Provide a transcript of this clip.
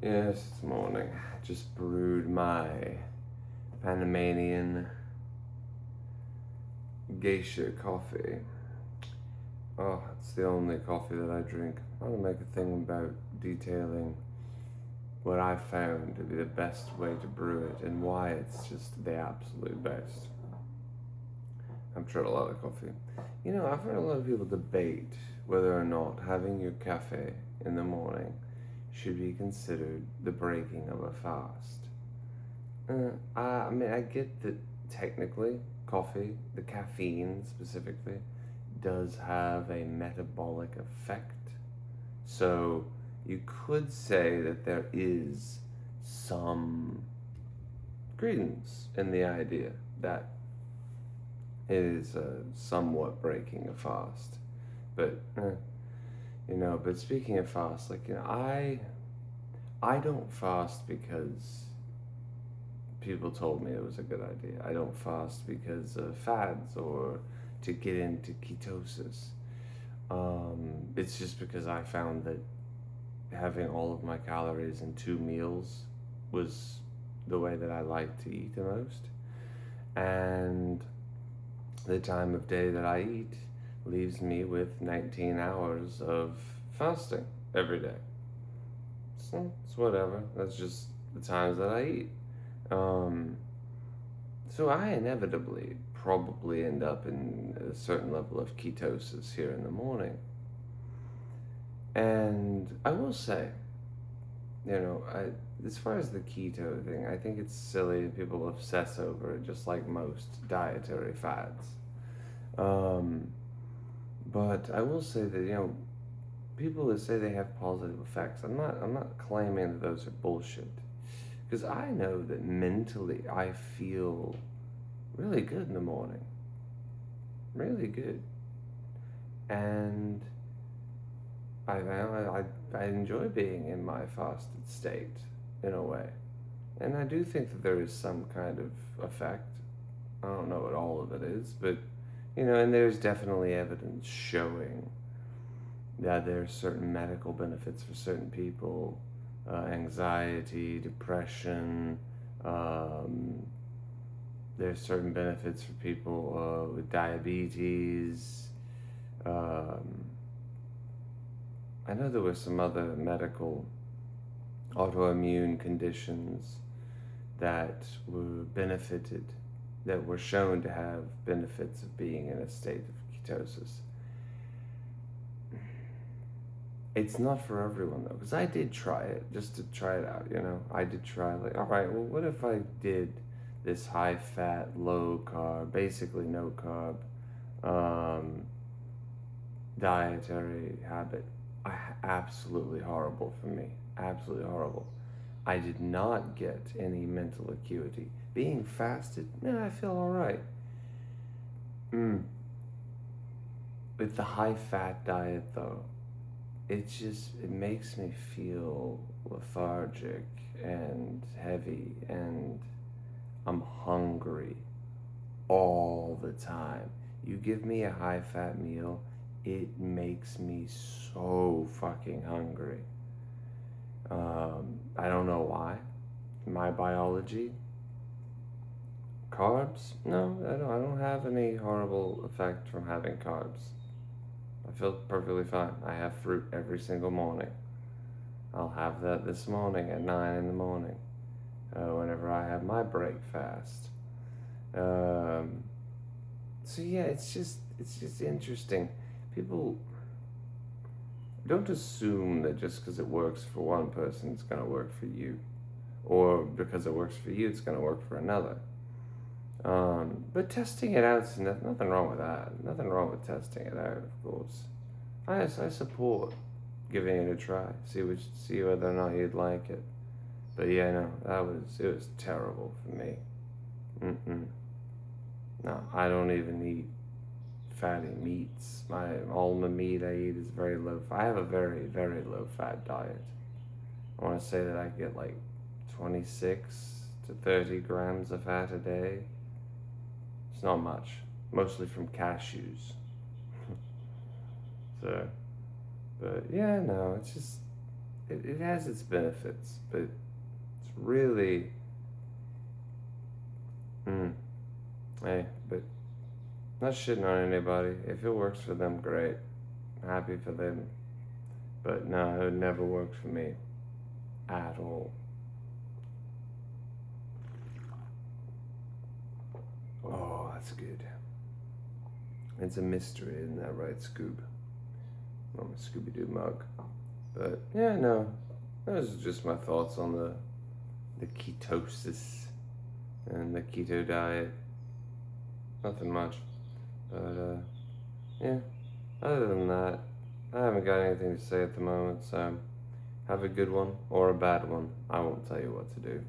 Yes, it's morning. I just brewed my Panamanian geisha coffee. Oh, it's the only coffee that I drink. I want to make a thing about detailing what I found to be the best way to brew it and why it's just the absolute best. I've tried a lot of coffee. I've heard a lot of people debate whether or not having your cafe in the morning should be considered the breaking of a fast. I get that technically coffee, the caffeine specifically, does have a metabolic effect. So you could say that there is some credence in the idea that it is somewhat breaking a fast. But, but speaking of fast, I don't fast because people told me it was a good idea. I don't fast because of fads or to get into ketosis. It's just because I found that having all of my calories in 2 meals was the way that I like to eat the most. And the time of day that I eat leaves me with 19 hours of fasting every day. So it's whatever. That's just the times that I eat. Um, so I inevitably probably end up in a certain level of ketosis here in the morning. And I will say, as far as the keto thing, I think it's silly and people obsess over it just like most dietary fads. Um, but I will say that, people that say they have positive effects, I'm not claiming that those are bullshit. Because I know that mentally I feel really good in the morning. Really good. And I enjoy being in my fasted state in a way. And I do think that there is some kind of effect. I don't know what all of it is, but and there's definitely evidence showing that there's certain medical benefits for certain people, anxiety, depression. Um, there's certain benefits for people with diabetes. Um, I know there were some other medical autoimmune conditions that that were shown to have benefits of being in a state of ketosis. It's not for everyone though, because I did try it just to try it out. I did try all right. Well, what if I did this high fat, low carb, basically no carb, um, dietary habit? Absolutely horrible for me. Absolutely horrible. I did not get any mental acuity. Being fasted, I feel all right. With the high fat diet though, it makes me feel lethargic and heavy, and I'm hungry all the time. You give me a high fat meal, it makes me so fucking hungry. I don't know why. My biology. Carbs? No, I don't have any horrible effect from having carbs. I feel perfectly fine. I have fruit every single morning. I'll have that this morning at 9 in the morning, whenever I have my breakfast. Um, so yeah, it's just interesting. People don't assume that just because it works for one person, it's gonna work for you, or because it works for you, it's gonna work for another. But testing it out, nothing wrong with that. Nothing wrong with testing it out, of course. I support giving it a try. See whether or not you'd like it. But yeah, no, it was terrible for me. Mm-mm. No, I don't even eat fatty meats. All the meat I eat is very low. I have a very, very low fat diet. I want to say that I get like 26 to 30 grams of fat a day. It's not much, mostly from cashews. So, but yeah, no, it's just it has its benefits, but it's really, mm, hey, but not shitting on anybody. If it works for them, great. Happy for them. But no, it never worked for me at all. Oh, that's good. It's a mystery, isn't that right, Scoob? I'm a Scooby Doo mug. But yeah, no, those are just my thoughts on the ketosis and the keto diet. Nothing much. But yeah, other than that, I haven't got anything to say at the moment, so have a good one or a bad one. I won't tell you what to do.